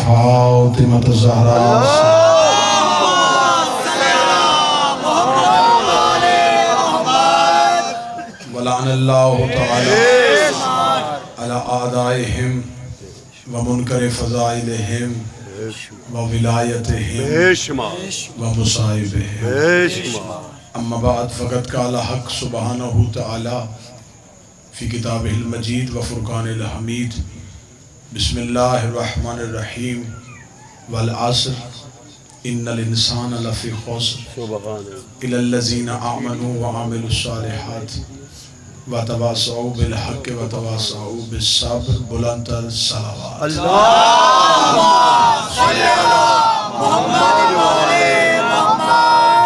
فاطمة الزهراء ولعن الله تعالى على أعدائهم ومنكر فضائلهم وولایتهم ومصائبهم. اما بعد فقد قال حق سبحانہ تعالی فی کتابہ المجید وفرقان الحمید بسم اللہ الرحمن الرحیم والعصر ان الانسان لفی خسر الا الذین آمنوا وعملوا الصالحات وتواصوا بالحق وتواصوا بالصبر. بلندتر صلوات.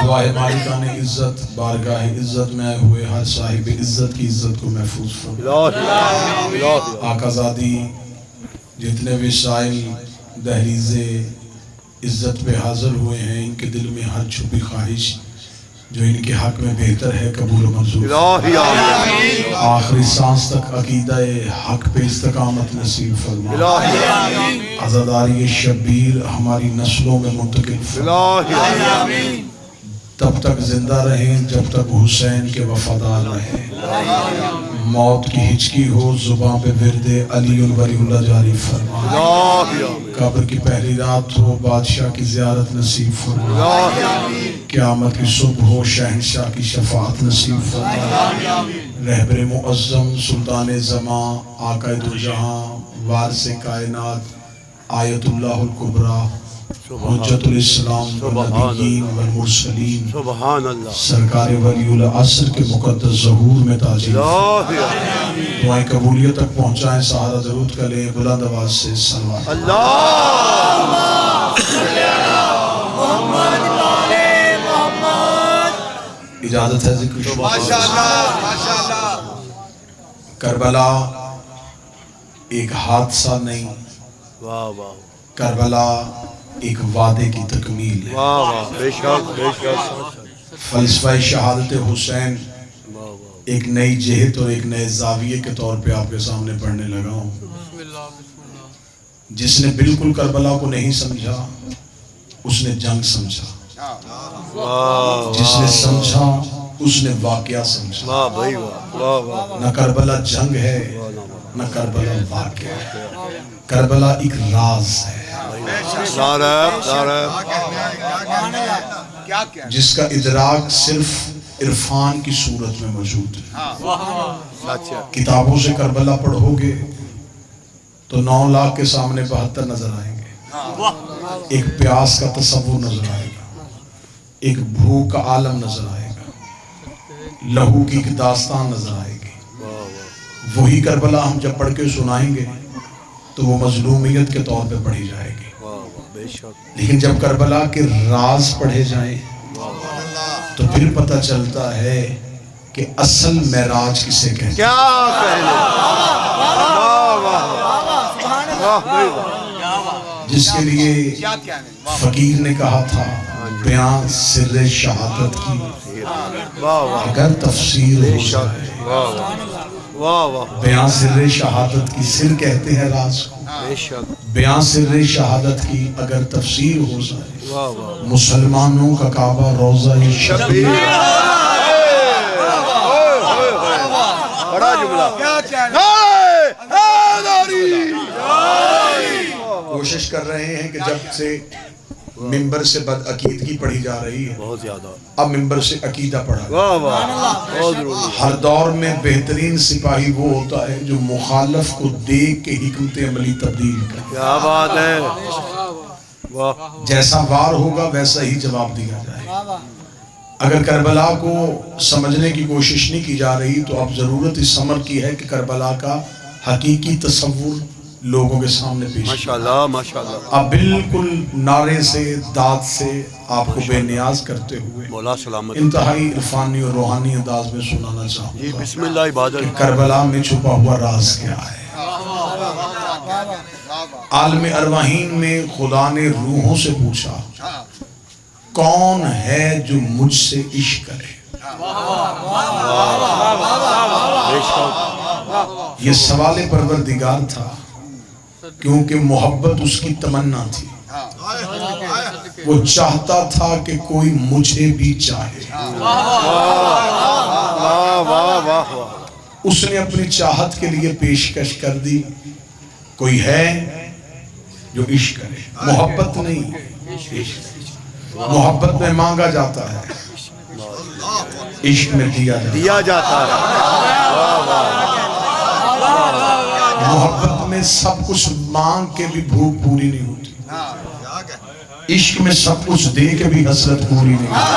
دعائے مالکان عزت بارگاہ عزت میں آئے ہوئے ہر صاحب عزت کی عزت کو محفوظ فرمائے. آقا زادی جتنے وسائل دہلیز عزت پہ حاضر ہوئے ہیں ان کے دل میں ہر چھپی خواہش جو ان کے حق میں بہتر ہے قبول و منظور. آخری سانس تک عقیدہ حق پہ استقامت نصیب فرما. عزاداری شبیر ہماری نسلوں میں منتقل فرما. تب تک زندہ رہیں جب تک حسین کے وفادار رہیں. موت کی ہچکی ہو زباں پہ ورد علی ولی اللہ جاری فرما. قبر کی پہلی رات ہو بادشاہ کی زیارت نصیب فرما. قیامت کی صبح ہو شہنشاہ کی شفاعت نصیب فرما. رہبر معظم سلطان زمان آقا دو جہاں وارث کائنات آیت اللہ الکبریٰ حجت الاسلام والنبیین والمرسلین سرکار ولی العصر کے مقدس ظہور میں تاجیل. دعائیں قبولیت تک پہنچائیں. سہارا درود کا لیں بلند آواز سے صلوات. اجازت ہے ذکر شروع. کربلا ایک حادثہ نہیں، کربلا ایک وعدے کی تکمیل ہے. فلسفہ شہادت حسین ایک نئی جہت اور ایک نئے زاویے کے طور پہ آپ کے سامنے پڑھنے لگا ہوں. جس نے بالکل کربلا کو نہیں سمجھا اس نے جنگ سمجھا. جس نے سمجھا اس نے واقعہ سمجھا. نہ کربلا جنگ ہے نہ کربلا واقعہ ہے. کربلا ایک راز ہے جس کا ادراک صرف عرفان کی صورت میں موجود ہے. کتابوں سے کربلا پڑھو گے تو 9 لاکھ کے سامنے 72 نظر آئیں گے. ایک پیاس کا تصور نظر آئے گا، ایک بھوک کا عالم نظر آئے گا، لہو کی ایک داستان نظر آئے گی. وہی کربلا ہم جب پڑھ کے سنائیں گے تو وہ مظلومیت کے طور پہ پڑھی جائے گی. لیکن جب کربلا کے راز پڑھے جائیں تو پھر پتہ چلتا ہے کہ اصل معراج کسے کہتے ہیں. جس کے لیے فقیر نے کہا تھا بیان سر شہادت کی اگر تفسیر ہو جائے. بیان سر شہادت کی سر کہتے ہیں راز کو. بیان سر شہادت کی اگر تفسیر ہو جائے مسلمانوں کا کعبہ روضہ شبیر. کوشش کر رہے ہیں کہ جب سے ممبر سے بدعقیدگی پڑھی جا رہی ہے اب ممبر سے عقیدہ پڑھا. ہر دور میں بہترین سپاہی وہ ہوتا ہے جو مخالف کو دیکھ کے حکمت عملی تبدیل کرے. کیا بات ہے. جیسا وار ہوگا ویسا ہی جواب دیا جائے. اگر کربلا کو سمجھنے کی کوشش نہیں کی جا رہی تو اب ضرورت اس امر کی ہے کہ کربلا کا حقیقی تصور لوگوں کے سامنے پیش. ماشاءاللہ اب بالکل نعرے سے داد سے آپ کو بے نیاز کرتے ہوئے انتہائی عرفانی اور روحانی انداز میں سنانا چاہوں گا بسم اللہ کہ کربلا میں چھپا ہوا راز کیا ہے. عالم ارواحین میں خدا نے روحوں سے پوچھا کون ہے جو مجھ سے عشق کرے. یہ سوال پروردگار تھا کیونکہ محبت اس کی تمنا تھی، وہ چاہتا تھا کہ کوئی مجھے بھی چاہے۔ اس نے اپنی چاہت کے لیے پیشکش کر دی، کوئی ہے جو عشق کرے، محبت نہیں، محبت میں مانگا جاتا ہے، عشق میں دیا جاتا ہے۔ محبت میں سب کچھ مانگ کے بھی بھوک پوری نہیں ہوتی، عشق میں سب کچھ دے کے بھی حسرت پوری نہیں ہوتی۔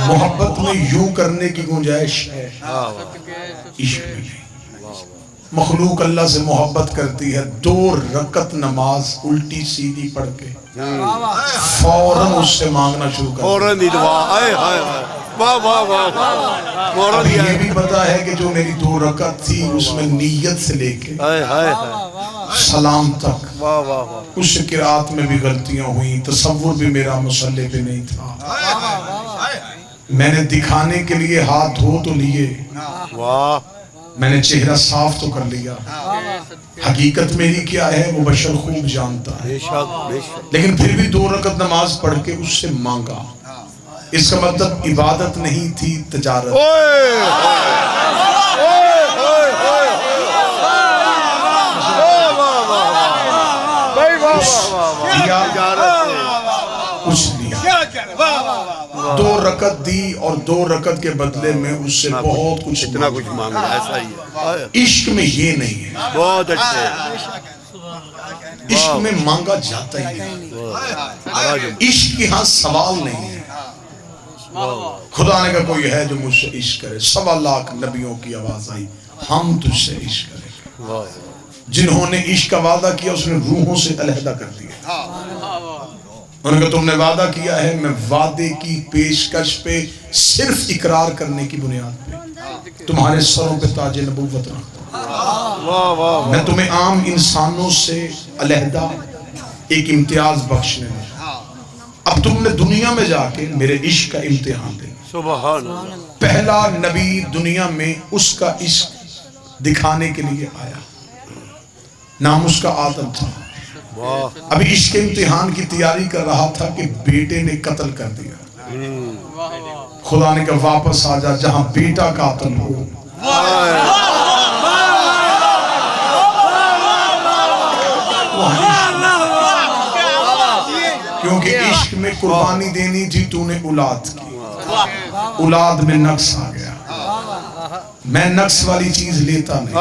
محبت میں یوں کرنے کی گنجائش ہے، عشق میں نہیں۔ مخلوق اللہ سے محبت کرتی ہے، 2 رکعت نماز الٹی سیدھی پڑھ کے فوراً اس سے مانگنا شروع کر اب یہ بھی پتا ہے کہ جو میری 2 رکعت تھی اس میں نیت سے لے کے سلام تک اس قرات میں بھی غلطیاں ہوئیں، تصور بھی میرا مصلی پہ نہیں تھا، میں نے دکھانے کے لیے ہاتھ دھو تو لیے، میں نے چہرہ صاف تو کر لیا، حقیقت میری کیا ہے وہ بشر خوب جانتا ہے، لیکن پھر بھی 2 رکعت نماز پڑھ کے اس سے مانگا۔ اس کا مطلب عبادت نہیں تھی، تجارت۔ کچھ لیا، 2 رکعت دی اور 2 رکعت کے بدلے میں اس سے بہت کچھ مانگا۔ عشق میں یہ نہیں ہے، بہت اچھے، عشق میں مانگا جاتا ہی نہیں، عشق یہاں سوال نہیں ہے۔ خدا نے کہا کوئی ہے جو مجھ سے عشق کرے، 1.25 لاکھ نبیوں کی آواز آئی، ہم تجھ سے عشق کریں گے۔ جنہوں نے عشق کا وعدہ کیا اس نے روحوں سے علیحدہ کر دیا، انہوں نے کہا تم نے وعدہ کیا ہے، میں وعدے کی پیشکش پہ صرف اقرار کرنے کی بنیاد پہ تمہارے سروں پہ تاج نبوت رکھتا ہوں، میں تمہیں عام انسانوں سے علیحدہ ایک امتیاز بخشنے لگا۔ اب تم نے دنیا میں جا کے میرے عشق کا امتحان دے، پہلا نبی دنیا میں اس کا عشق دکھانے کے لیے آیا، نام اس کا آدم تھا، ابھی عشق کے امتحان کی تیاری کر رہا تھا کہ بیٹے نے قتل کر دیا۔ خدا نے کہا واپس آ جا جہاں بیٹا قاتل ہو۔ کیونکہ عشق میں قربانی دینی تھی، تو نے اولاد کی، اولاد میں نقص آ گیا، میں نقص والی چیز لیتا نہیں،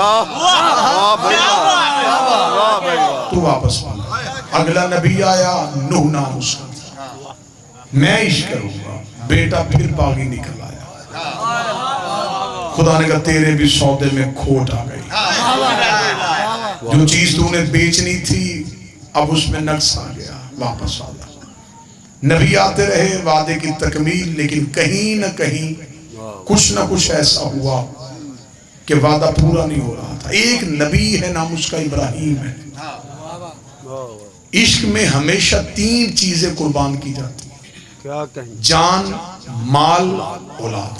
تو واپس والا۔ اگلا نبی آیا، نوح نام اس کا، میں عشق کروں گا، بیٹا پھر باغی نکل آیا، خدا نے کہا تیرے بھی سودے میں کھوٹ آ گئی، جو چیز تو نے بیچنی تھی اب اس میں نقص آ گیا، واپس آ جا۔ نبی آتے رہے وعدے کی تکمیل، لیکن کہیں نہ کہیں کچھ نہ کچھ ایسا ہوا کہ وعدہ پورا نہیں ہو رہا تھا۔ ایک نبی ہے نام اس کا ابراہیم ہے۔ عشق میں ہمیشہ 3 چیزیں قربان کی جاتی ہیں، جان، مال، اولاد۔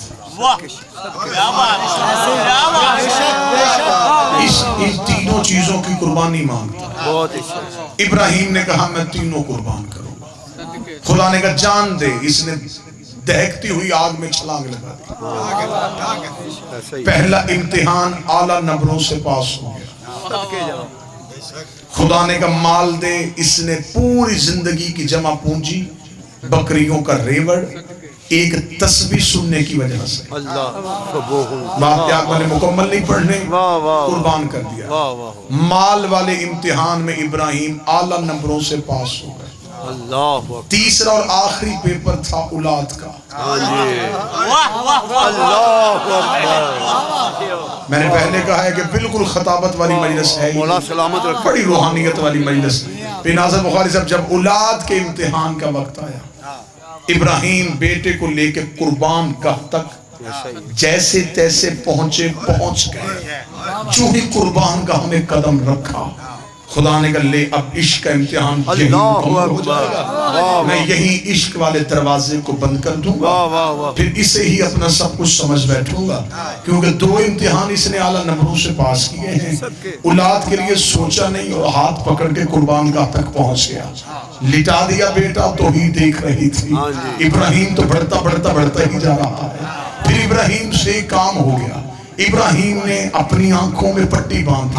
ان تینوں چیزوں کی قربانی مانگتا ہے۔ ابراہیم نے کہا میں تینوں قربان کروں گا۔ خدا نے کہا جان دے، اس نے دہکتی ہوئی آگ میں چھلانگ لگا دی۔ پہلا امتحان اعلیٰ نمبروں سے پاس ہو گیا۔ خدا نے کہا مال دے، اس نے پوری زندگی کی جمع پونجی، بکریوں کا ریوڑ، ایک تسبیح سننے کی وجہ سے، واقعات میں نے مکمل نہیں پڑھنے، قربان کر دیا۔ مال والے امتحان میں ابراہیم اعلیٰ نمبروں سے پاس ہو گئے۔ تیسرا اور آخری پیپر تھا اولاد کا۔ میں نے پہلے کہا ہے کہ بالکل خطابت والی مجلس ہے، بڑی روحانیت والی مجلس۔ پھر ناظر بخاری صاحب جب اولاد کے امتحان کا وقت آیا، ابراہیم بیٹے کو لے کے قربان گاہ تک جیسے تیسے پہنچ گئے۔ جو ہی قربان گاہ میں قدم رکھا، خدا نے کہا لے اب عشق کا امتحان یہی مکمل ہو جائے گا، میں یہی عشق والے دروازے کو بند کر دوں گا، پھر اسے ہی اپنا سب کچھ سمجھ بیٹھوں گا، کیونکہ 2 امتحان اس نے اعلیٰ نمبروں سے پاس کیے ہیں، اولاد کے لیے سوچا نہیں اور ہاتھ پکڑ کے قربان گاہ تک پہنچ گیا، لٹا دیا بیٹا تو ہی دیکھ رہی تھی، ابراہیم تو بڑھتا بڑھتا بڑھتا ہی جا رہا ہے، پھر ابراہیم سے کام ہو گیا، ابراہیم نے اپنی آنکھوں میں پٹی باندھی،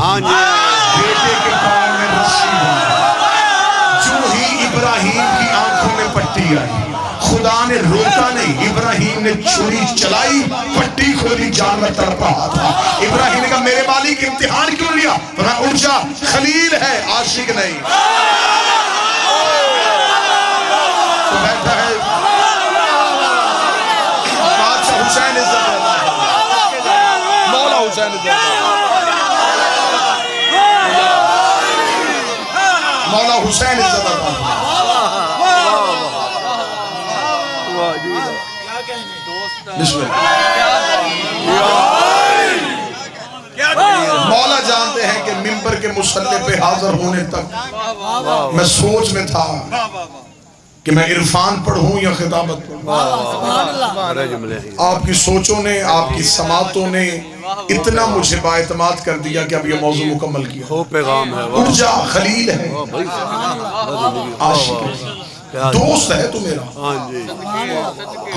بیٹے کے پاؤں میں رسی باندھی، جو ہی ابراہیم کی آنکھوں میں پٹی آئی خدا نے روکا نہیں، ابراہیم نے چھری چلائی، پٹی کھولی، جانور تڑپ رہا تھا، ابراہیم نے کہا میرے مالک امتحان کیوں لیا؟ فرمایا اٹھ جا، خلیل ہے عاشق نہیں۔ تو بیٹھا ہے بادشاہ حسین عزت اللہ، مولا حسین عزت اللہ، مولا حسین عزت اللہ، بسم اللہ۔ مولا جانتے ہیں کہ منبر کے مصلی پہ حاضر ہونے تک میں سوچ میں تھا کہ میں عرفان پڑھوں یا خطابت پڑھوں۔ آپ کی سوچوں نے، آپ کی سماعتوں نے اتنا مجھے باعتماد کر دیا کہ اب یہ موضوع مکمل کیا۔ اٹھ جا، خلیل ہے، عاشق ہے، دوست ہے تو میرا،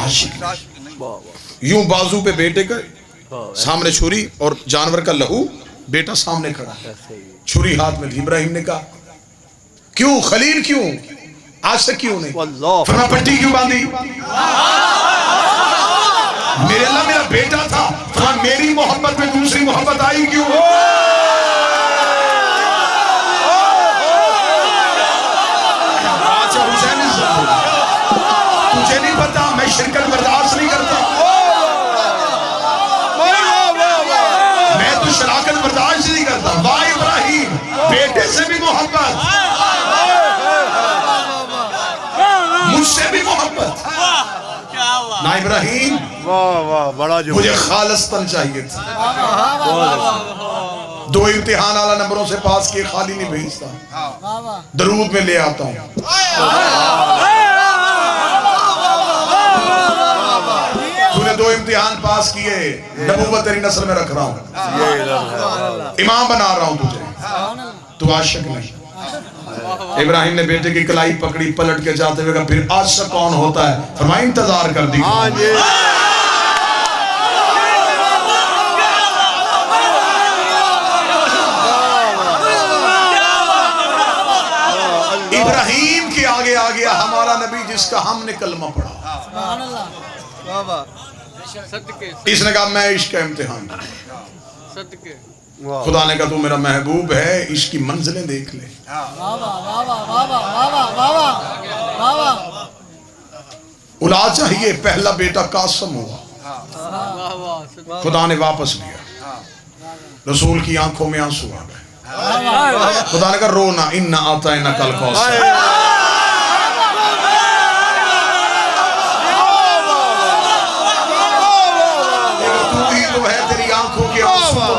عاشق ہے۔ یوں بازو پہ بیٹے کا سامنے چھری اور جانور کا لہو، بیٹا سامنے کھڑا ہے، چھری ہاتھ میں تھی۔ ابراہیم نے کہا کیوں خلیل کیوں؟ آج تک کیوں نہیں؟ فرمایا پٹی کیوں باندھی؟ میرے اللہ میرا بیٹا تھا، فرمایا میری محبت میں دوسری محبت آئی کیوں؟ تجھے نہیں پتا میں شرکت برداشت نہیں کرتا، میں تو شراکت برداشت نہیں کرتا۔ واہ ابراہیم، بیٹے سے بھی محبت، مجھ سے بھی محبت، نا ابراہیم مجھے خالصتاً چاہیے تھا۔ 2 امتحان اعلیٰ نمبروں سے پاس کیے، خالی نہیں بھیجتا، درود میں لے آتا ہوں۔ تو نے 2 امتحان پاس کیے، نبوت تیری نسل میں رکھ رہا ہوں، امام بنا رہا ہوں تجھے، تو عاشق نہیں۔ ابراہیم نے بیٹے کی کلائی پکڑی، پلٹ کے جاتے ہوئے کہا پھر عاشق کون ہوتا ہے؟ فرمایا انتظار کر دی، ابراہیم کے آگے آ گیا ہمارا نبی جس کا ہم نے کلمہ پڑھا۔ اس نے کہا میں عشق کا امتحان دوں۔ خدا نے کہا تو میرا محبوب ہے، عشق کی منزلیں دیکھ لے۔ اولاد چاہیے، پہلا بیٹا قاسم ہوا، خدا نے واپس لیا، رسول کی آنکھوں میں آنسو آ گئے، خدا نے کہا رونا، اِنَّا أَعْطَيْنَاكَ الْكَوْثَرَ،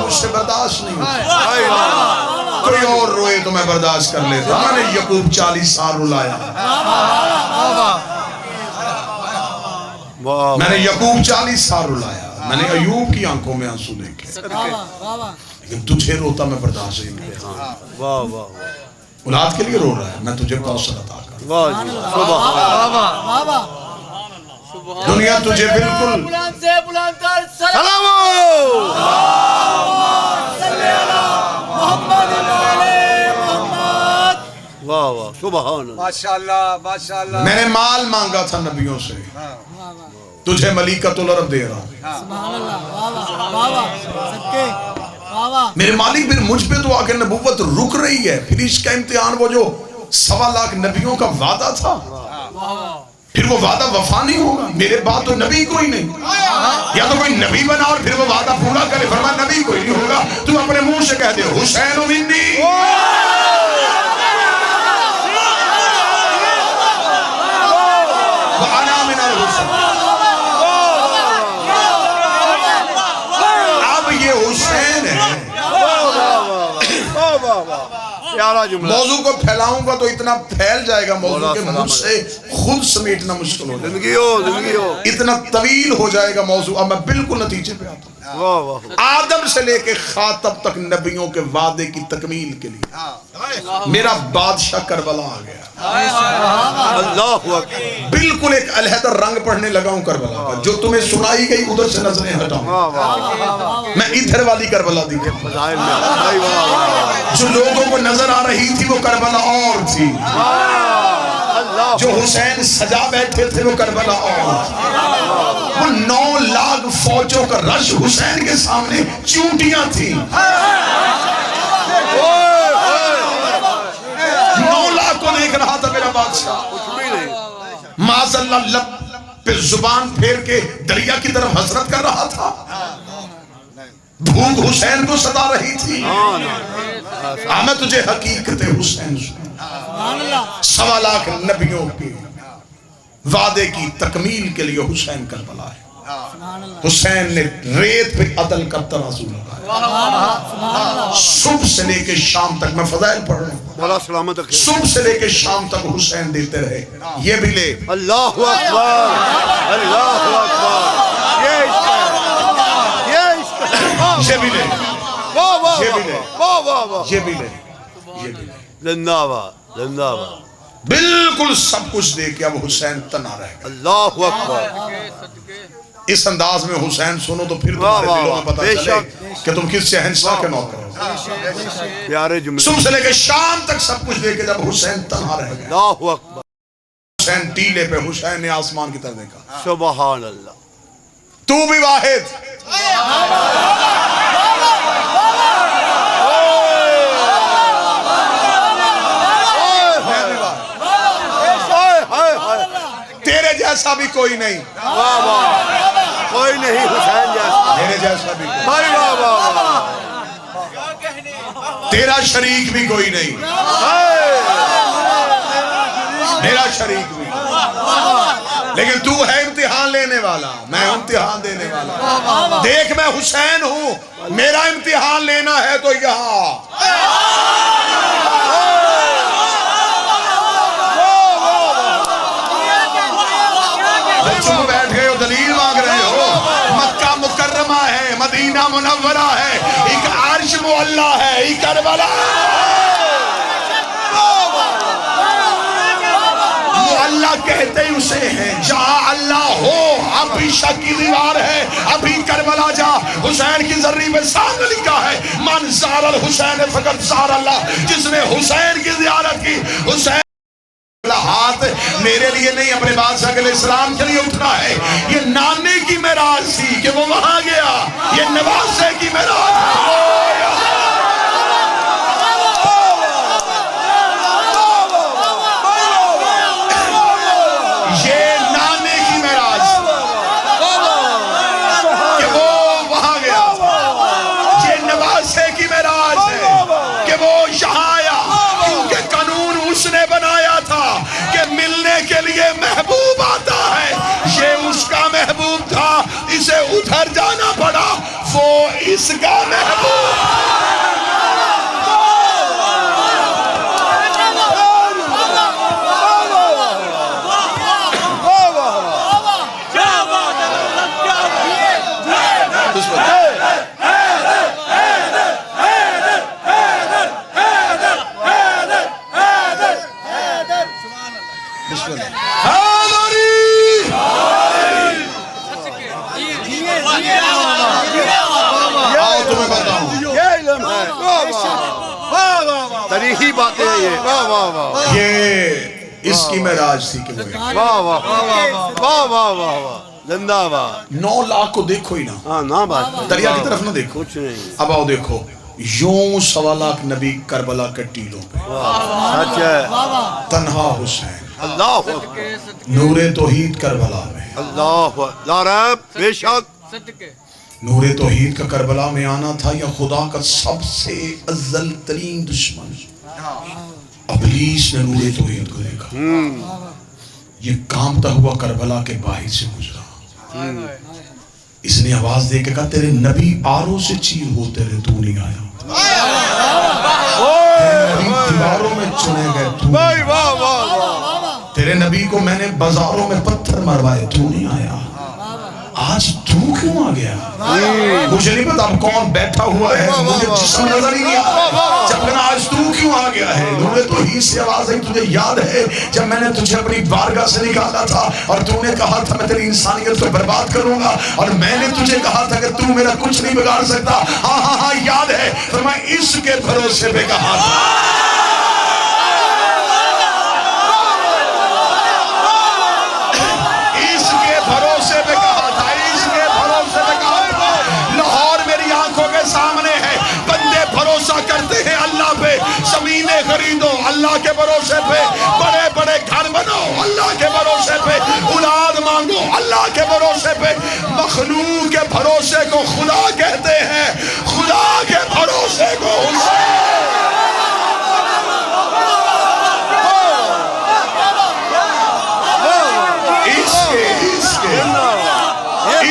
مجھ سے برداشت نہیں ہوتا، کوئی اور روئے تو میں برداشت کر لیتا۔ میں نے یعقوب 40 سال رلایا، میں نے یعقوب 40 سال رلایا، میں نے ایوب کی آنکھوں میں آنسو دیکھے، لیکن تجھے روتا میں برداشت نہیں کرتا۔ اولاد کے لیے رو رہا ہے، میں تجھے کوثر عطا کروں، دنیا تجھے بالکل میں نے مال مانگا تھا نبیوں سے، تجھے ملیکۃ العرب دے رہا ہوں۔ میرے مالک پھر مجھ پہ تو آکر نبوت رک رہی ہے، پھر اس کا امتحان وہ جو 1.25 لاکھ نبیوں کا وعدہ تھا، پھر وہ وعدہ وفا نہیں ہوگا، میرے بعد تو نبی کوئی نہیں، یا تو کوئی نبی بنا اور پھر وہ وعدہ پورا کرے۔ فرمایا نبی کوئی نہیں ہوگا، تو اپنے منہ سے کہہ دے حسین منی، وَأَنَا مِنَ الْحُسَيْنِ، اب یہ حسین ہے، پیارا جملہ. موضوع کو پھیلاؤں گا تو اتنا پھیل جائے گا موضوع کہ مجھ سے خود سمیٹنا مشکل ہو جائے گا. زندگی ہو. اتنا طویل ہو جائے گا موضوع. اب میں بالکل نتیجے پہ آتا ہوں. واہ واہ. آدم سے لے کے خاتم تک نبیوں کے وعدے کی تکمیل کے لیے میرا بادشاہ کربلا آ گیا. اللہ اکبر. بالکل ایک علیحدہ رنگ پڑھنے لگا ہوں کربلا کا. جو تمہیں سنائی گئی ادھر سے نظریں ہٹاؤں. واہ واہ. میں ادھر والی کربلا دی. فضائل میں. واہ واہ. جو لوگوں کو نظر آ رہی تھی وہ کربلا اور تھی. اللہ. جو حسین سجا بیٹھے تھے وہ کربلا اور تھی. وہ 9 لاکھ فوجوں کا رش حسین کے سامنے چونٹیاں تھیں. 9 لاکھ کو دیکھ رہا تھا میرا بادشاہ. معاذ اللہ لب پہ زبان پھیر کے دریا کی طرف حسرت کر رہا تھا. بھوک حسین کو ستا رہی تھی. میں تجھے حقیقت حسین سنا. 1.25 لاکھ نبیوں کے وعدے کی تکمیل کے لیے حسین کربلا ہے. حسین نے ریت پہ عدل کا ترازو لگایا. صبح سے لے کے شام تک میں فضائل پڑھ رہا ہوں. مولا سلامت رکھے. صبح سے لے کے شام تک حسین دیتے رہے. یہ بھی لے. اللہ اکبر. اللہ اکبر. یہ عشق ہے. یہ عشق ہے. یہ بھی لے. واہ واہ. یہ بھی لے. واہ واہ واہ. یہ بھی لے. یہ بھی لے. زندہ باد. زندہ باد. بالکل سب کچھ دے کے اب حسین تنہا رہ گیا. اللہ اکبر. اس انداز میں حسین سنو تو پھر تمہارے دلوں میں پتہ چلے کہ تم کس شہنشاہ کے نوکر ہو. پیارے جملے. صبح سے لے کے شام تک سب کچھ دے کے جب حسین تنہا رہ گیا. اللہ اکبر. حسین ٹیلے پہ. حسین نے آسمان کی طرف دیکھا. سبحان اللہ. تو بھی واحد. تیرے جیسا بھی کوئی نہیں. واہ واہ. کوئی نہیں حسین جیسا. میرے جیسا بھی کوئی. بھائی واہ واہ واہ. تیرا شریک بھی کوئی نہیں. میرا شریک بھی. لیکن تو ہے امتحان لینے والا. میں امتحان دینے والا. دیکھ میں حسین ہوں. میرا امتحان لینا ہے تو یہاں. تم بیٹھ گئے ہو دلیل مانگ رہے ہو. مکہ مکرمہ ہے. مدینہ منورہ ہے. ایک عرش معلی ہے. ایک کربلا. اللہ کہتے ہی اسے ہیں. جہاں اللہ ہو ابھی شک کی دیوار ہے. ابھی کربلا جا. حسین کی ذری پہ سامنے لکھا ہے من زار الحسین فقط زار اللہ. جس نے حسین کی زیارت کی. حسین ہاتھ میرے لیے نہیں اپنے بادشاہ علیہ السلام کے لیے اٹھنا ہے. یہ نانے کی معراج تھی کہ وہ وہاں گیا. یہ نواسے کی معراج محبوب آتا ہے. یہ اس کا محبوب تھا. اسے ادھر جانا پڑا. وہ اس کا محبوب. تاریخی باتیں ہیں یہ. واہ واہ واہ. یہ اس کی معراج تھی کہ وہ. واہ واہ واہ واہ واہ. زندہ باد. 9 لاکھ کو دیکھو ہی نا. ہاں نا بات. دریا کی طرف نہ دیکھو. کچھ نہیں. اب آؤ دیکھو. یوں 1.25 لاکھ نبی کربلا کے ٹیلوں پہ. سچ ہے. تنہا حسین. اللہ نور توحید کربلا میں. اللہ لا ریب. بے شک. نور توحید کا کربلا میں آنا تھا یا خدا کا سب سے افضل ترین دشمن ابلیس نے نور توحید کو دیکھا. یہ کامتا ہوا کربلا کے باہر سے گزرا. اس نے آواز دے کے کہا تیرے نبی آروں سے چیر ہوتے رہے تو نہیں آیا. تیرے نبی کو میں نے بازاروں میں پتھر مروائے، تو نہیں آیا، آج تو کیوں آ گیا؟ مجھے نہیں پتا اب کون بیٹھا ہوا ہے، مجھے جسم نظر ہی نہیں آتا، جب کہنا آج تو کیوں آ گیا ہے؟ نورے تو ہی سے آواز ہے، تجھے یاد ہے جب میں نے تجھے اپنی بارگاہ سے نکالا تھا اور تو نے کہا تھا میں تیری انسانیت کو برباد کروں گا، اور میں نے تجھے کہا تھا کہ تو میرا کچھ نہیں بگاڑ سکتا؟ ہاں ہاں ہاں یاد ہے، فرمایا اس کے بھروسے پہ کہا تھا، کرتے ہیں اللہ پہ، زمینیں خریدو اللہ کے بھروسے پہ، بڑے بڑے گھر بنو اللہ کے بھروسے پہ، اولاد مانگو اللہ کے بھروسے پہ، مخلوق کے بھروسے کو خدا کہتے ہیں، خدا کے بھروسے کو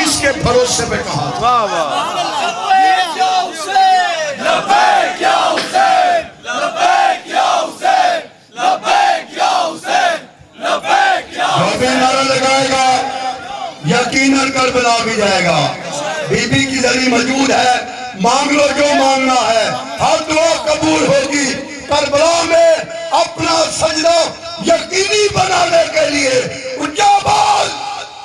اس کے بھروسے پہ کہا۔ نعرہ لگائے گا یقیناً کربلا بھی جائے گا، بی بی کی ذریعہ موجود ہے، مانگ لو جو مانگنا ہے، ہر دعا قبول ہوگی۔ کربلا میں اپنا سجدہ یقینی بنانے کے لیے اونچا بول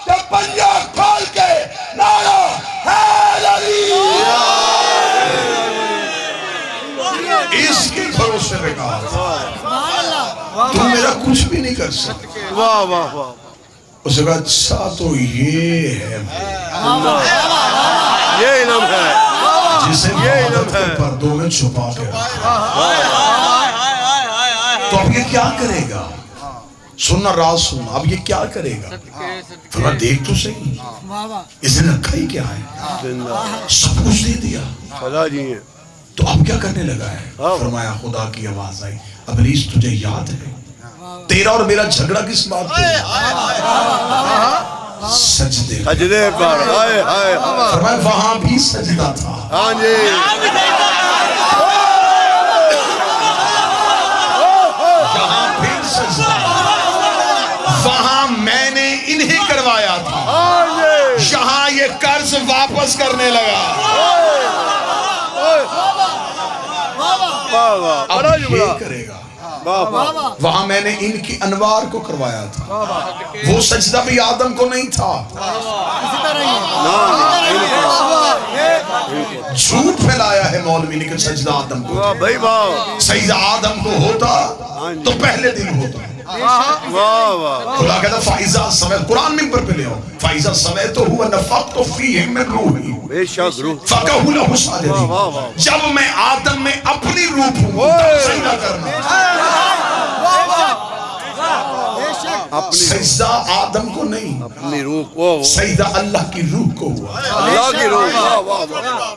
جب پنجہ کھول کے نعرہ حیدر علی، اس کے بھروسے پہ کہا تم میرا کچھ بھی نہیں کر سکتے۔ واہ واہ واہ، اس نے کہا اچھا تو یہ ہے یہ علم ہے جسے محبت کے پردوں میں چھپا کے رکھا، تو اب یہ کیا کرے گا؟ سننا راز سننا، اب یہ کیا کرے گا؟ فرمایا دیکھ تو صحیح، اس نے رکھا ہی کیا ہے، سب کچھ دے دیا، خدا جی ہیں، تو اب کیا کرنے لگا ہے؟ فرمایا خدا کی آواز آئی، ابلیس تجھے یاد ہے تیرا اور میرا جھگڑا کس بات پہ؟ سجدے سجدے پر، ہائے ہائے، فرمایا وہاں بھی سجدہ تھا، ہاں جی، یہاں پھر سجدہ، وہاں میں نے انہیں کروایا تھا، یہاں یہ قرض واپس کرنے لگا، اب یہ کرے گا، وہاں میں نے ان کی انوار کو کروایا تھا، وہ سجدہ بھی آدم کو نہیں تھا، جھوٹ پھیلایا ہے مولوی نے کہ سجدہ آدم کو، سجدہ آدم کو ہوتا تو پہلے دن ہوتا، خدا کہتا فائزہ سمیت، قرآن ممبر پہ لے آؤ، فائزہ سمیت ہوا نفقت فیہ من روحی بے شک روح، فقہو لہو ساجدین، جب میں آدم میں اپنی روح ہوں تب سجدہ کرنا، سجدہ آدم کو نہیں، اپنی روح کو، سجدہ اللہ کی روح کو ہوا، اللہ کی روح،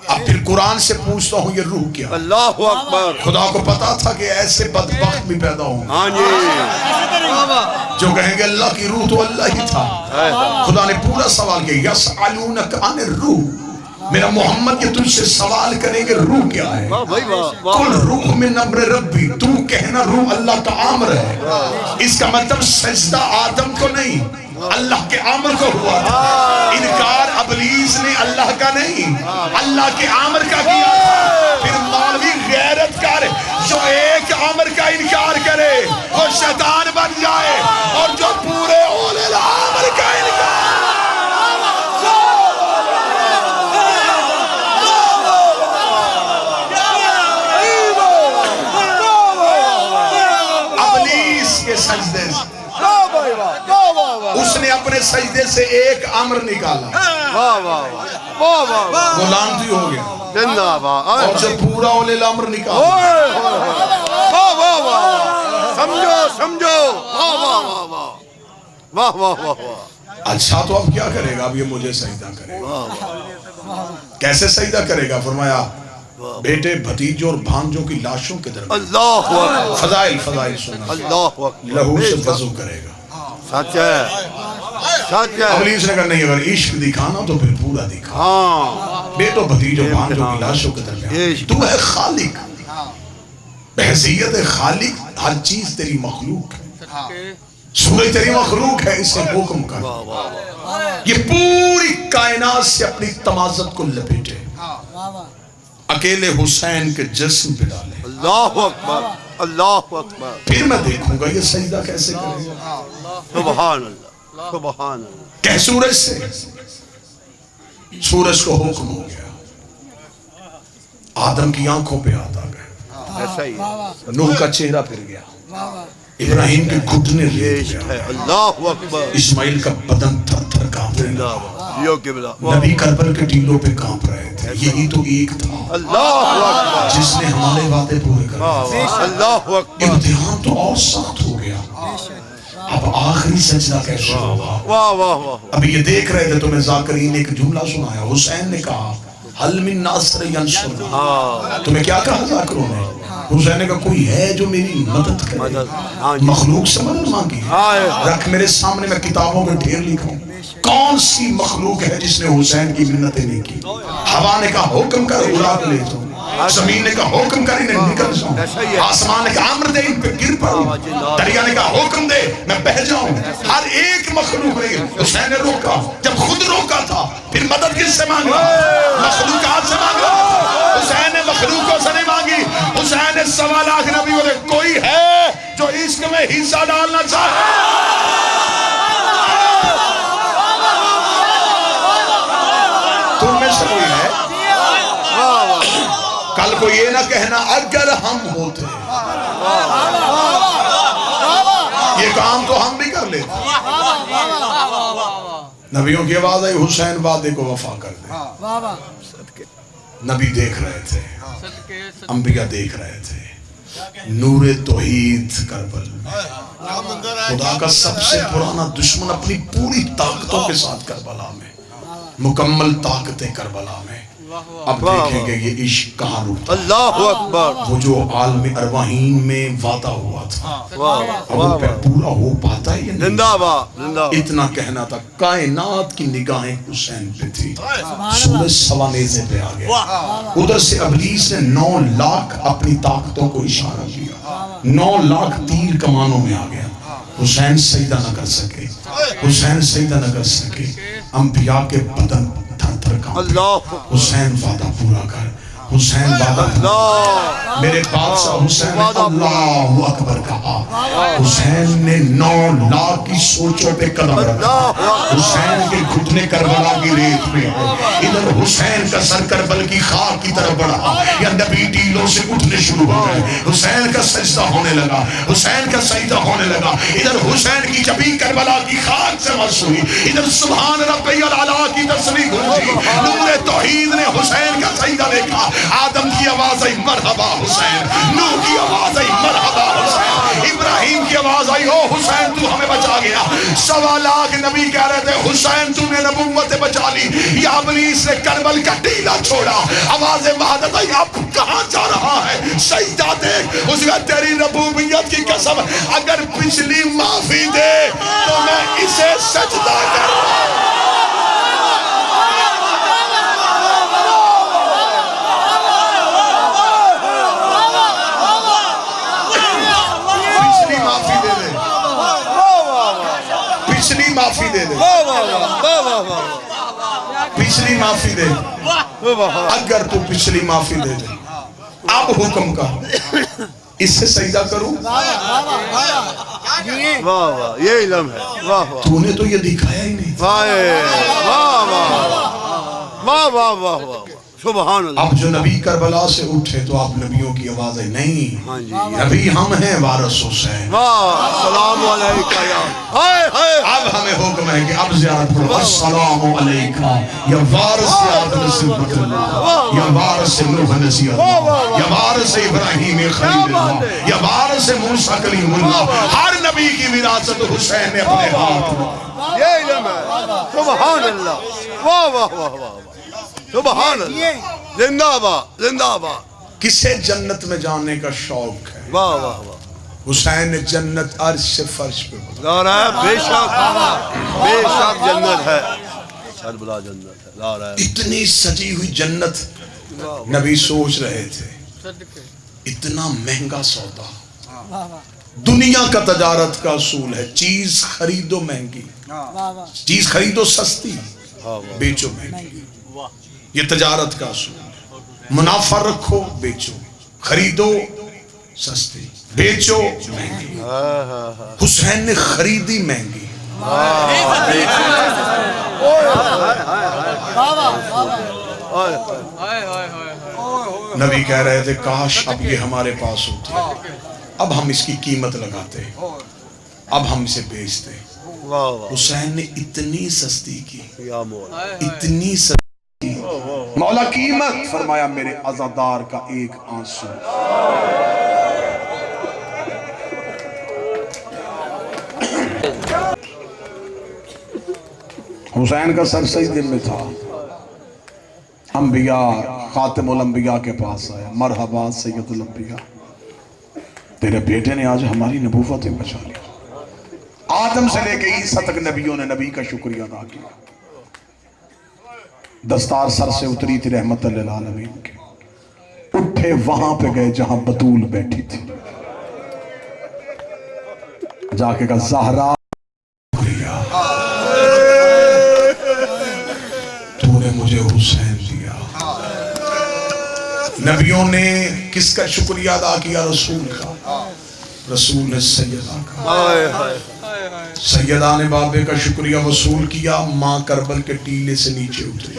اب پھر قرآن سے پوچھتا ہوں یہ روح کیا؟ اللہ اکبر، خدا کو پتا تھا کہ ایسے بدبخت بھی پیدا ہوں گے ہاں جی، جو کہیں گے اللہ کی روح تو اللہ ہی تھا، خدا نے پورا سوال کیا، یسألونک عن الروح، میرا محمد یہ تجھ سے سوال کریں گے روح کیا ہے؟ کل روح من امر ربی، تو کہنا روح اللہ کا امر ہے، اس کا مطلب سجدہ آدم کو نہیں اللہ کے امر کو ہوا تھا، انکار ابلیس نے اللہ کا نہیں اللہ کے امر کا کیا تھا، پھر مولوی غیرت کر جو ایک امر کا انکار کرے وہ شیطان بن جائے، اور جو پورے اولے الامر کا انکار، سجدے سے اس نے اپنے سجدے سے ایک امر نکالا، وہ لعنتی ہو گیا، اور جب پورا اولے الامر نکالا، سمجھو سمجھو، واہ واہ واہ، اچھا تو اب کیا کرے گا؟ اب یہ مجھے سجدہ کرے گا، کیسے سجدہ کرے گا؟ فرمایا بیٹے بھتیجوں اور بھانجوں کی لاشوں کے درمیان، اللہ اکبر، فضائل سننا، اللہ اکبر، لہو سے وضو کرے گا، سچ ہے، سچ ہے، ابلیس نے کہا نہیں اگر عشق دکھانا تو پھر پورا دکھا، ہاں، بیٹو بھتیجوں بھانجوں کی لاشوں کے درمیان، تو ہے خالق، بحیثیت خالق ہر چیز تیری مخلوق ہے، سورج تیری مخلوق ہے، اسے حکم کر یہ پوری کائنات سے اپنی تمازت کو لپیٹے، اکیلے حسین کے جسم پہ ڈالے۔ اللہ اکبر، اللہ اکبر، پھر میں دیکھوں گا یہ سجدہ کیسے کرے گا۔ سبحان اللہ، سبحان اللہ۔ کہ سورج سے، سورج کو حکم ہو گیا، آدم کی آنکھوں پہ ہاتھ آ گئے، ایسا ہی ہے، نوح کا چہرہ پھر گیا، ابراہیم کے گھٹنے یہ ریت عشق گیا، ہے، اللہ اکبر، اسماعیل کا بدن تھر تھر کانپ رہا زندہ تھا، باد، یو قبلہ، نبی کربل کے ٹیلوں پہ کانپ رہے تھے۔ یہی تو ایک تھا اللہ اکبر، جس نے ہمارے وعدے پورے کر دیے۔ اللہ اکبر، امتحان تو اور سخت ہو گیا، اب آخری سجدہ کیسے ہوگا؟ واہ واہ واہ، ابھی یہ دیکھ رہے تھے تو میں ذاکرین نے ایک جملہ سنایا، حسین نے کہا حل من ناصر ینصرنا، تمہیں کیا کہا ذاکروں نے؟ حسین نے کہا کوئی ہے جو میری مدد کرے، مخلوق سے مدد مانگی، رکھ میرے سامنے، میں کتابوں کے ڈھیر لکھوں، کون سی مخلوق ہے جس نے حسین کی منتیں نہیں کی؟ ہوا نے کہا حکم کر اڑا کے لے جاؤں، زمین نے کہا حکم کر انہیں نکل جاؤں، آسمان نے کہا امر دے ان پہ گر پڑوں، دریا نے کہا حکم دے میں بہہ جاؤں۔ ہر ایک مخلوق نے، حسین نے روکا، جب خود روکا تھا پھر مدد کس سے مانگا؟ مخلوقات سے مانگا۔ حسین نے مخلوقوں سے نہیں مانگی، حسین نے 1.25 لاکھ نبیوں نے، کوئی ہے جو عشق میں حصہ ڈالنا چاہے؟ تم میں سے کوئی ہے؟ کل کو یہ نہ کہنا اگر ہم ہوتے، یہ کام تو ہم بھی کر لیتے۔ نبیوں کی آواز آئی، حسین وعدے کو وفا کر دے۔ نبی دیکھ رہے تھے، انبیاء دیکھ رہے تھے، نور توحید کربل میں، خدا کا سب سے پرانا دشمن اپنی پوری طاقتوں کے ساتھ کربلا میں، مکمل طاقتیں کربلا میں۔ اب دیکھیں گے یہ عشق کہاں رکتا ہے۔ اللہ اکبر، وہ جو عالم ارواحین میں وعدہ ہوا تھا اب وہ پورا ہو پاتا ہے یا نہیں؟ زندہ باد، زندہ باد، اتنا کہنا تھا، کائنات کی نگاہیں حسین پہ تھی، سورج سوانیزے پہ آ گیا، ادھر سے ابلیس نے 9 لاکھ اپنی طاقتوں کو اشارہ کیا، 9 لاکھ تیر کمانوں میں آ گیا، حسین سجدہ نہ کر سکے، حسین سجدہ نہ کر سکے، انبیاء کے بدن تھر تھر کانپے۔ اللہ، حسین وعدہ پورا کر، حسین وعدہ پورا، میرے بادشاہ حسین نے اللہ اکبر کہا، حسین نے 9 لاکھ کی سوچوں پہ قدم رکھا، حسین کے گھٹنے کربلا کی ریت میں، ادھر حسین کا سر کربل کی خاک کی طرف بڑھا، یا نبی ٹیلوں سے اٹھنے شروع ہو گئے، حسین کا سجدہ ہونے لگا، حسین کا سجدہ ہونے لگا، ادھر حسین کی جبین کربلا کی خاک سے مس ہوئی، ادھر سبحان ربی الاعلیٰ کی تسبیح گونجی، نور توحید نے حسین کا سجدہ دیکھا، آدم کی آواز آئی مرحبا حسین، نوح کی آواز آئی مرحبا حسین، ابراہیم کی آواز آئی او حسین تو ہمیں بچا گیا۔ 1.25 لاکھ نبی کہہ رہے تھے حسین تو نے نبوت بچا لی، یا ابلیس نے کربل کا ٹیلا چھوڑا، آواز وحدت آئی اب کہاں جا رہا ہے؟ سجدہ دیکھ، اس کا تیری ربوبیت کی قسم اگر پچھلی معافی دے تو میں اسے سجدہ کر رہا ہوں۔ معافی دے دے، پچھلی معافی دے، اگر تو پچھلی معافی دے دے، اب حکم کا اس سے سجدہ کروں؟ واہ واہ، یہ علم ہے، واہ واہ، تو نے تو یہ دکھایا ہی نہیں، واہ واہ واہ واہ واہ، سبحان اللہ۔ اب جو نبی کربلا سے اٹھے تو آپ نبیوں کی آواز آئی نہیں، نبی ہم ہیں وارث حسین، السلام علیکہ یا اب ہمیں حکم ہے کہ اب زیارت پڑھو، السلام علیکہ یا وارث زیارت نصیبت اللہ، یا وارث نوح نصیحت اللہ، یا وارث ابراہیم خلیل اللہ، یا وارث موسیٰ کلیم اللہ، ہر نبی کی وراثت حسین نے اپنے ہاتھ میں، یہ علم ہے، سبحان اللہ، واہ واہ واہ واہ، سبحان اللہ، زندہ باد، زندہ باد، کسے جنت میں جانے کا شوق ہے؟ واہ واہ واہ، حسین نے جنت عرش سے فرش پہ بولا، لا رہا ہے، بے شک جنت ہے، کربلا جنت ہے، لا رہا ہے، اتنی سجی ہوئی جنت، نبی سوچ رہے تھے اتنا مہنگا سودا دنیا کا تجارت کا اصول ہے چیز خریدو مہنگی، چیز خریدو سستی، بیچو مہنگی. یہ تجارت کا اصول ہے. منافع رکھو بیچو، خریدو سستی، بیچو مہنگی. حسین نے خریدی مہنگی. نبی کہہ رہے تھے کاش اب یہ ہمارے پاس ہوتی، اب ہم اس کی قیمت لگاتے، اب ہم اسے بیچتے. حسین نے اتنی سستی کی، اتنی سستی کی. مولا قیمت فرمایا میرے عزادار کا ایک آنسو. حسین کا سر سجدے میں تھا. انبیاء خاتم الانبیاء کے پاس آیا. مرحبا سید الانبیاء، تیرے بیٹے نے آج ہماری نبوتیں بچا لی. آدم سے لے کے عیسیٰ تک نبیوں نے نبی کا شکریہ ادا کیا. دستار سر سے اتری تھی رحمت للعالمین کے. اٹھے وہاں پہ گئے جہاں بطول بیٹھی تھی. جا کے کہا زہرا شکریہ، تو نے مجھے حسین دیا. نبیوں نے کس کا شکریہ ادا کیا؟ رسول کا. رسول نے سیدہ کا. سیدہ نے بابے کا شکریہ وصول کیا. ماں کربل کے ٹیلے سے نیچے اتری،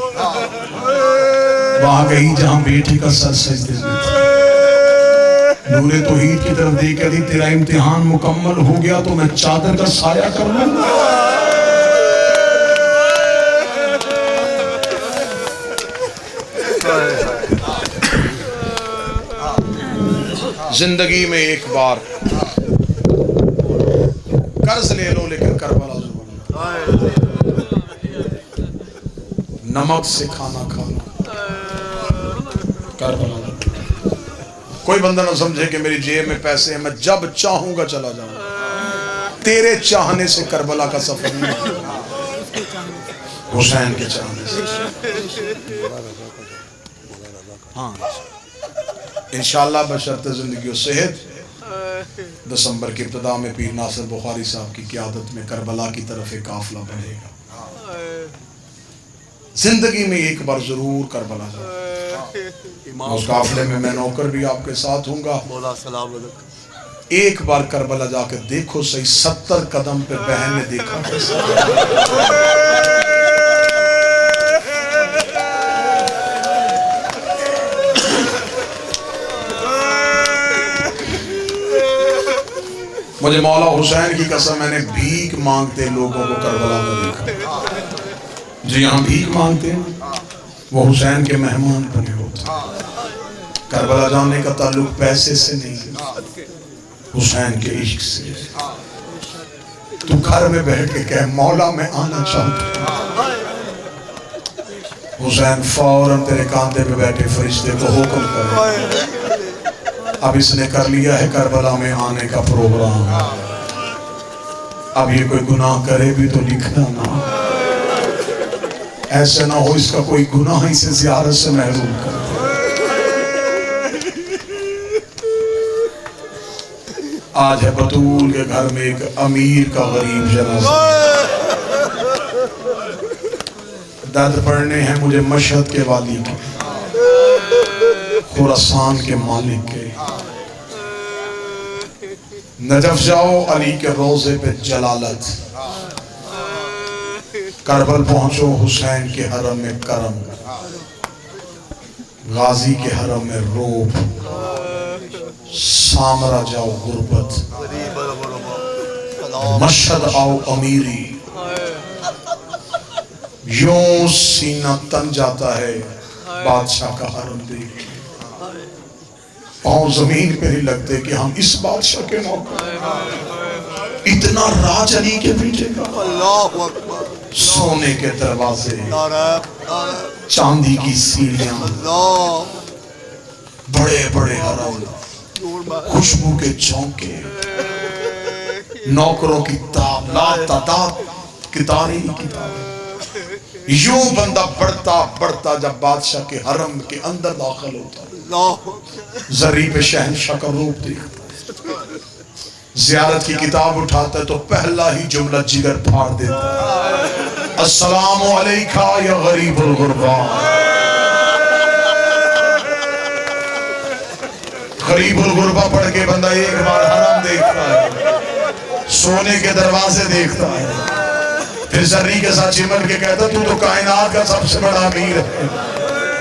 وہاں گئی جہاں بیٹے کا سر سجدے میں تھا. نور توحید کی طرف دیکھ کر دی تیرا امتحان مکمل ہو گیا تو میں چادر کا سایہ کر لوں. زندگی میں ایک بار قرض لے لو لیکن کربلا ضرور. نمک سے کھانا کھا لو، کربلا ضرور. کوئی بندہ نہ سمجھے کہ میری جیب میں پیسے ہیں میں جب چاہوں گا چلا جاؤں گا. تیرے چاہنے سے کربلا کا سفر نہیں، حسین کے چاہنے سے. ہاں انشاءاللہ بشرط زندگی و صحت دسمبر کی ابتدا میں پیر ناصر بخاری صاحب کی قیادت میں کربلا کی طرف ایک قافلہ بڑھے گا. زندگی میں ایک بار ضرور کربلا جاؤ. اس قافلے میں میں نوکر بھی آپ کے ساتھ ہوں گا. ایک بار کربلا جا کے دیکھو صحیح 70 قدم پہ بہن نے دیکھا مجھے مولا حسین کی قسم میں نے بھیک مانگتے لوگوں کو کربلا میں دیکھا. جی ہاں بھیک مانگتے ہیں وہ حسین کے مہمان بنے ہوتے. کربلا جانے کا تعلق پیسے سے نہیں، حسین کے عشق سے. تو گھر میں بیٹھ کے کہہ مولا میں آنا چاہتا ہوں. حسین فوراً تیرے کاندھے پہ بیٹھے فرشتے کو حکم کرے اب اس نے کر لیا ہے کربلا میں آنے کا پروگرام. اب یہ کوئی گناہ کرے بھی تو لکھنا نہ، ایسے نہ ہو اس کا کوئی گناہ اسے زیارت سے محروم کر. آج ہے بطول کے گھر میں ایک امیر کا غریب جنازہ. درد پڑھنے ہیں مجھے مشہد کے والی کے، خراسان کے مالک کے. نجف جاؤ علی کے روضے پہ جلالت، کربل پہنچو حسین کے حرم میں کرم، غازی کے حرم میں روب، سامرا جاؤ غربت، مشہد آؤ امیری. یوں سینہ تن جاتا ہے بادشاہ کا حرم دیکھ. پاؤں زمین پہ نہیں لگتے کہ ہم اس بادشاہ کے نوکر. اتنا راج علی کے پیچھے کا، سونے کے دروازے، چاندی کی سیڑھیاں، بڑے بڑے حرم، خوشبو کے چونکے، نوکروں کی تعداد کتاری کتابیں. یوں بندہ بڑھتا بڑھتا جب بادشاہ کے حرم کے اندر داخل ہوتا ہے، زری پہ شہنشاہ کا روپ دیکھتا ہے، زیارت کی کتاب اٹھاتا ہے تو پہلا ہی جملہ جگر پھاڑ دیتا ہے، السلام علیکہ یا غریب الغربا۔ غریب الغربا پڑھ کے بندہ ایک بار حرم دیکھتا ہے، سونے کے دروازے دیکھتا ہے، پھر زری کے ساتھ چمٹ کے کہتا تو تو کائنات کا سب سے بڑا امیر ہے،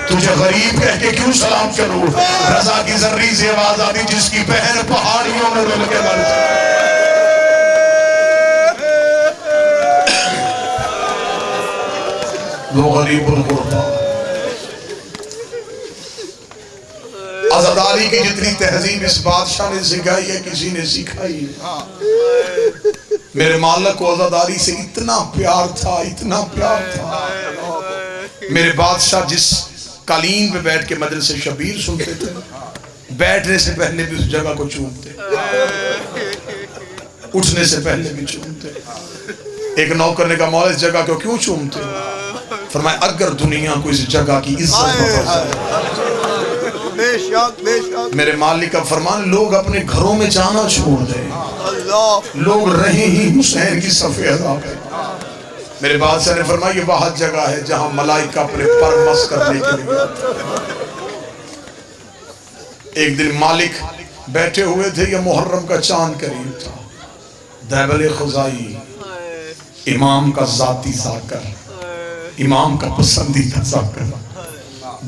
تجھے غریب کہہ کے کیوں سلام کروں؟ رضا کی زری سے آواز آتی جس کی بہن پہاڑیوں میں رول کے مر جائے۔ وہ غریب الغربا۔ عزاداری کی جتنی تہذیب اس بادشاہ نے سکھائی ہے کسی نے سکھائی ہے۔ میرے مالک کو عزاداری سے اتنا پیار تھا، اتنا پیار تھا، میرے بادشاہ جس قالین پہ بیٹھ کے مجلس شبیر سنتے تھے بیٹھنے سے پہلے بھی اس جگہ کو چومتے، اٹھنے سے پہلے بھی چومتے۔ ایک نوکر نے کہا مولا اس جگہ کو کیوں چومتے؟ فرمایا اگر دنیا کو اس جگہ کی عزت پتہ چلے۔ میرے مالک کا فرمان لوگ اپنے گھروں میں جانا چھوڑ دیں، لوگ رہیں ہی حسین کی صف ادا پہ۔ میرے بادشاہ نے فرمایا یہ وہ جگہ ہے جہاں ملائکہ اپنے پر مس کرنے کے لیے آتے ہیں۔ ایک دن مالک بیٹھے ہوئے تھے، یہ محرم کا چاند قریب تھا، دیبل خزائی امام کا ذاتی ذاکر، امام کا پسندیدہ ذاکر،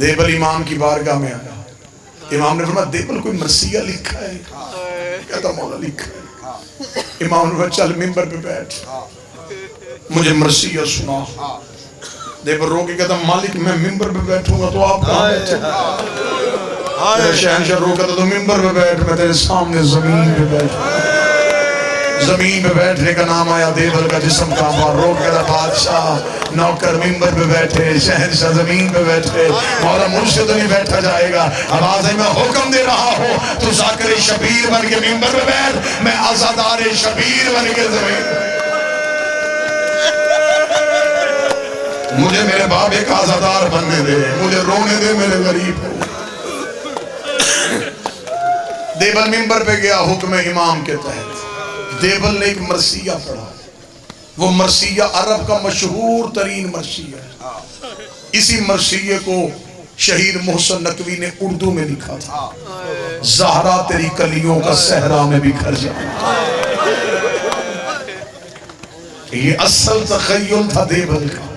دیبل امام کی بارگاہ میں آیا۔ امام نے فرمایا دیبل کوئی مرثیہ لکھا ہے؟ کہتا مولا لکھا ہے۔ امام نے فرمایا چل منبر پہ بیٹھ مجھے مرثیہ سنا۔ دیبل رو کے کہتا مالک میں منبر پہ بیٹھوں گا تو آپ کہاں بیٹھے؟ میرا شہنشاہ رو کہتا تو منبر پہ بیٹھ، میں تیرے سامنے زمین پہ بیٹھ۔ زمین پہ بیٹھنے کا نام آیا، دیبل کا جسم کانپا، رو کے کہتا بادشاہ نوکر منبر پہ بیٹھے، شہنشاہ زمین پہ بیٹھے، مولا مجھ سے تو نہیں بیٹھا جائے گا۔ آواز ہے میں حکم دے رہا ہوں تو ذاکر شبیر بن کے منبر پہ بیٹھ، میں عزادار شبیر بن کے زمین پہ۔ مجھے میرے باپ ایک عزادار بننے دے، مجھے رونے دے میرے غریب کو۔ دیبل منبر پہ گیا حکم امام کے تحت، دیبل نے ایک مرثیہ پڑھا، وہ مرثیہ عرب کا مشہور ترین مرثیہ ہے۔ اسی مرثیے کو شہید محسن نقوی نے اردو میں لکھا تھا، زہرا تیری کلیوں کا صحرا میں بکھر جانا۔ یہ اصل تخیل تھا دیبل کا۔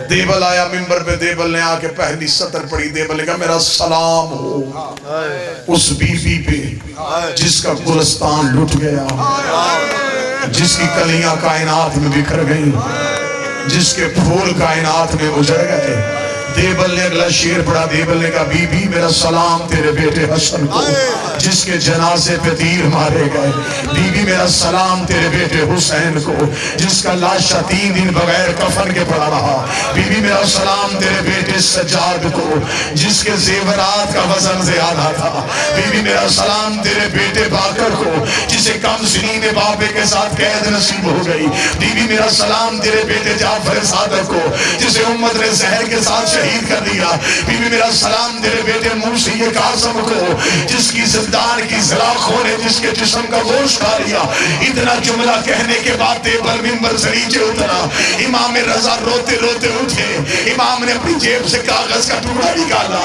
دیبل آیا منبر پہ، دیبل نے آ کے پہلی سطر پڑھی، دیبل نے کہا میرا سلام ہو اس بی بی پہ جس کا گلستان لٹ گیا، جس کی کلیاں کائنات میں بکھر گئیں، جس کے پھول کائنات میں اجڑ گئے۔ دیبل نے اگلا شعر پڑھا، دیبل نے کہا بی بی میرا سلام تیرے بیٹے حسن کو جس کے جنازے پہ تیر مارے گئے، بی بی میرا سلام تیرے بیٹے حسین کو جس کا لاشا 3 دن بغیر کفن کے پڑا رہا، بی بی میرا سلام تیرے بیٹے سجاد کو جس کے زیورات کا وزن زیادہ تھا، بی بی میرا سلام تیرے بیٹے باکر کو جسے کم سنین بابے کے ساتھ قید نصیب ہو گئی، بی بی میرا سلام تیرے بیٹے جعفر صادق کو جسے امت نے زہر کے ساتھ شہید کر دیا، بی بی میرا سلام تیرے بیٹے موسی قاسم کو جس کی زندان کی زلاخوں نے جس کے جسم کا گوشت کھا لیا۔ اتنا جملہ کہنے کے بعد دیبل منبر سے نیچے اترا، امام رضا روتے روتے اٹھے، امام نے اپنی جیب سے کاغذ کا ٹکڑا نکالا،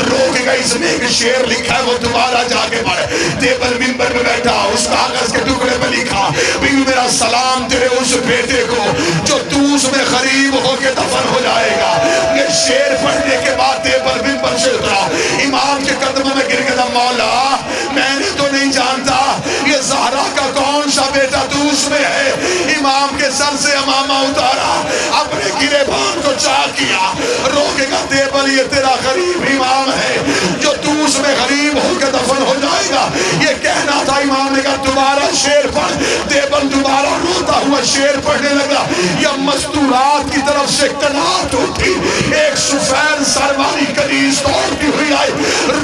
رو کے گئی اس میں ایک شعر لکھا ہے وہ دوبارہ جا کے پڑھے۔ دیبل منبر پہ بیٹھا اس کاغذ کے ٹکڑے پہ لکھا بی بی میرا سلام تیرے اس بیٹے کو جو تو اس میں غریب ہو کے دفن ہو جائے گا۔ یہ شعر پڑھنے کے بعد دیبل منبر سے اترا، امام کے قدموں میں گر گیا، مولا میں نے تو نہیں جانتا یہ زہرا کا کون سا بیٹا تو اس میں ہے۔ امام کے سر سے امامہ اتارا، اپنے گرے بھان کو چاک کیا، روکے گا دیبل یہ تیرا غریب امام ہے جو تو اس میں غریب ہو کے دفن ہو جائے گا۔ یہ کہنا تھا، امام نے کہا دوبارہ شعر پڑھ، دیبل دوبارہ روتا ہوا شعر پڑھنے لگا، یا مستورات کی طرف سے کنات اٹھی، ایک سفید سر والی کنیز دوڑتی ہوئی آئی،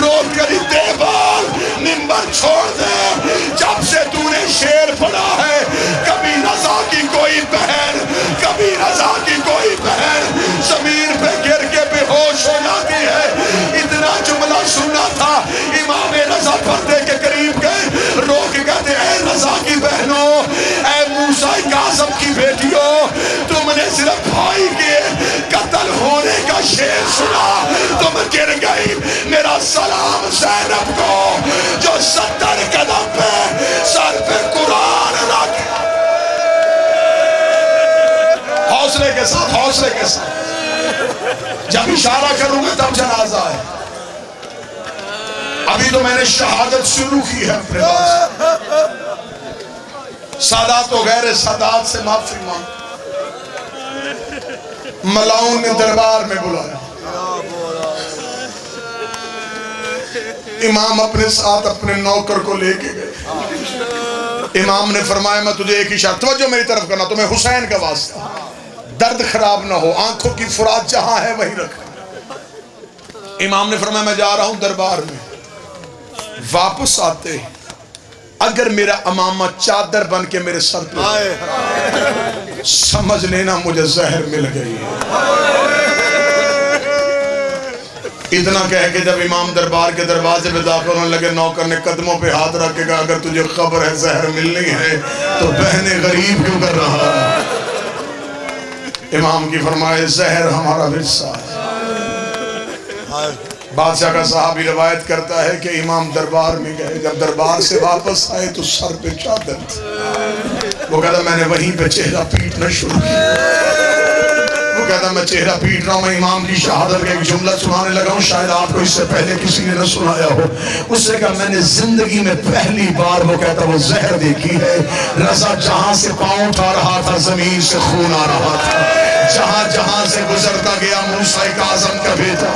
روک کر دیبل منبر چھوڑ دے، جب سے تو نے شعر پڑھا ہے کبھی رضا کی کوئی بہن، کبھی رضا کی کوئی بہن زمین پہ گر کے بے ہوش ہو جاتی ہے۔ اتنا جملہ سنا تھا، امام رضا پردے کے قریب گئے، روک کہتے اے رضا اے موسیٰ کاظم کی بیٹیوں، تم نے صرف بھائی کے قتل ہونے کا شعر سنا، تم گر گئی۔ میرا سلام زینب کو جو 70 قدم پہ سر پہ قرآن رکھ، حوصلے کے ساتھ، حوصلے کے ساتھ، جب اشارہ کروں گا تب جنازہ ہے۔ ابھی تو میں نے شہادت شروع کی ہے اپنے پاس۔ سادات و غیر سادات سے معافی مانگ، ملاؤں نے دربار میں بلایا، امام اپنے ساتھ اپنے نوکر کو لے کے گئے۔ امام نے فرمایا میں تجھے ایک اشارہ، توجہ میری طرف کرنا، تمہیں حسین کا واسطہ، درد خراب نہ ہو، آنکھوں کی فرات جہاں ہے وہی رکھ۔ امام نے فرمایا میں جا رہا ہوں دربار میں، واپس آتے اگر میرا امامہ چادر بن کے میرے سر پہ سمجھ لینا مجھے زہر مل گئی ہے۔ اتنا کہہ کے جب امام دربار کے دروازے پہ داخل ہونے لگے، نوکر نے قدموں پہ ہاتھ رکھ کے کہا اگر تجھے خبر ہے زہر ملنی ہے تو بہن غریب کیوں کر رہا ہے؟ امام کی فرمائے زہر ہمارا ورثہ ہے۔ بادشاہ کا صحابی روایت کرتا ہے کہ امام دربار میں گئے، جب دربار سے واپس آئے تو سر پہ چادر تھی۔ وہ کہتا میں نے وہیں پہ چہرہ پیٹنا شروع کیا۔ وہ کہتا میں چہرہ پیٹ رہا ہوں، میں امام کی شہادت کا ایک جملہ سنانے لگا ہوں، شاید آپ کو اس سے پہلے کسی نے نہ سنایا ہو۔ اس سے کہا میں نے زندگی میں پہلی بار، وہ کہتا وہ زہر دیکھی ہے۔ رضا جہاں سے پاؤں اٹھا رہا تھا زمین سے خون آ رہا تھا، جہاں جہاں سے گزرتا گیا موسیٰ کاظم کا بیٹا،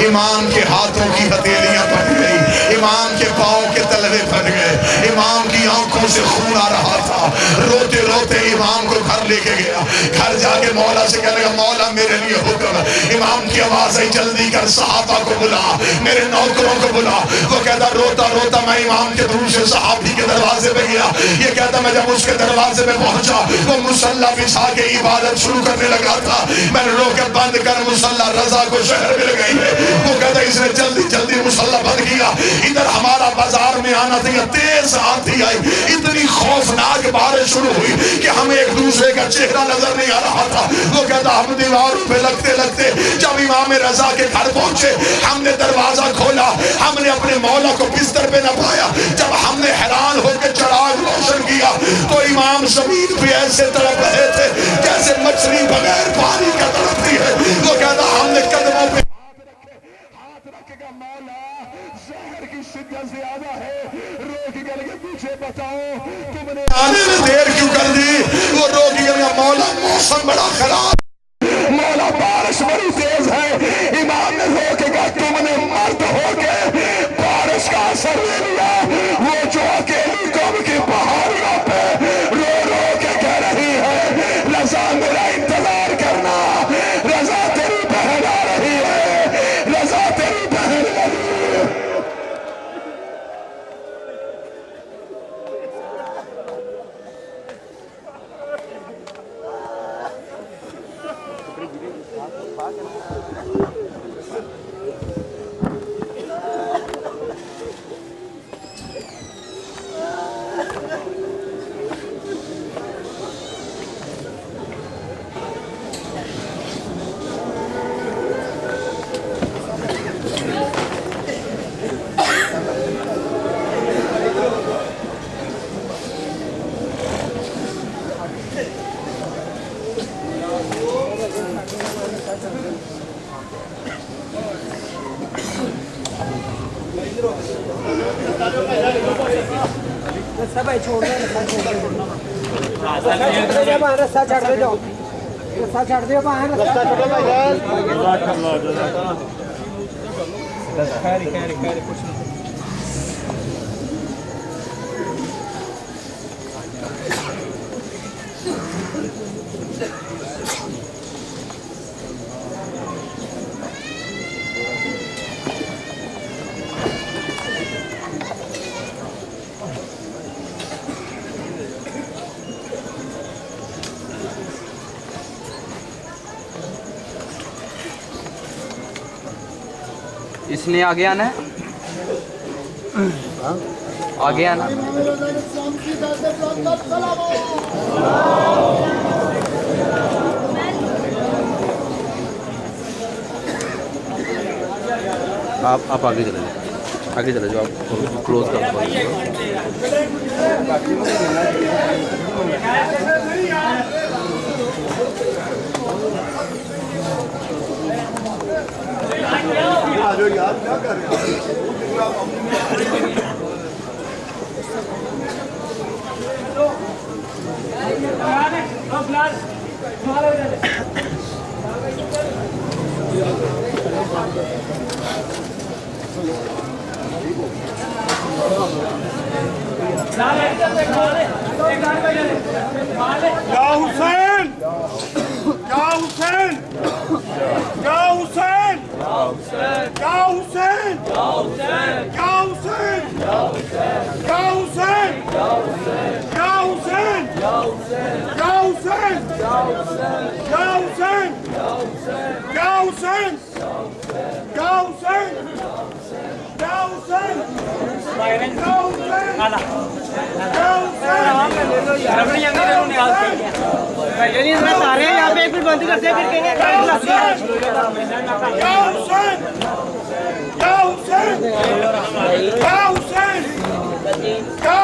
امام کے ہاتھوں کی ہتھیلیاں پھٹ گئی، امام کے پاؤں کے تلوے پھٹ گئے، امام کی آنکھوں سے خون آ رہا تھا۔ روتے روتے امام کو گھر لے کے گیا، گھر جا کے مولا سے کہنے لگا مولا میرے لیے حکم۔ امام کی آواز آئی جلدی کر صحابہ کو بلا، میرے نوکروں کو بلا۔ وہ کہتا روتا روتا میں امام کے دوسرے صحابی کے دروازے پہ گیا، یہ کہتا میں جب اس کے دروازے پہ پہنچا وہ مصلی بچھا کے عبادت شروع کرنے لگا تھا، میں نے روکے بند کر مصلی، رضا کو شہر مل گئی ہے۔ وہ کہتا اس نے جلدی جلدی مصلی بند کیا۔ ادھر ہمارا بازار میں آنا تھا، تیز آندھی آئی، اتنی خوفناک بارش شروع ہوئی کہ ہمیں ایک دوسرے کا چہرہ نظر نہیں آ رہا تھا۔ وہ کہتا ہم دیواروں پہ لگتے لگتے جب امام رضا کے گھر پہنچے، ہم نے دروازہ کھولا، ہم نے اپنے مولا کو بستر پہ نہ پایا۔ جب ہم نے حیران ہو کے چراغ روشن کیا تو امام زمین پہ ایسے تڑپ رہے تھے جیسے مچھلی بغیر پانی کا تڑپتی ہے۔ وہ کہتا ہم نے قدموں پہ ہاتھ رکھے گا مولا زہر کی شدت زیادہ ہے، روک کر کے پیچھے بتاؤ تم نے آنے میں دیر کیوں کر دی؟ وہ روک کر کے مولا موسم بڑا خراب، مولا بارش بڑی تیز ہے۔ امام نے رو کے کہا تم نے مرد ہو کے بارش کا اثر لے لیا۔ وہ جو اکیلی قوم کی پہاڑیوں پہ رو رو کے کہہ رہی ہے رضا میرا انتظار کرنا، رضا تیری بہن آ رہی ہے، رضا تیری بہن آ رہی ہے۔ رستہ چھڑ دے جاؤ، رستہ چھڑ دے اس نے آگے آنا ہے۔ آگے آنا. آپ آگے چلے جاؤ, آگے چلے جاؤ, آپ کلوز کر دو. یا حسین, یا حسین, یا حسین, یا حسین, یا حسین, یا حسین, یا حسین, یا حسین, یا حسین, یا حسین, یا حسین, یا حسین, یا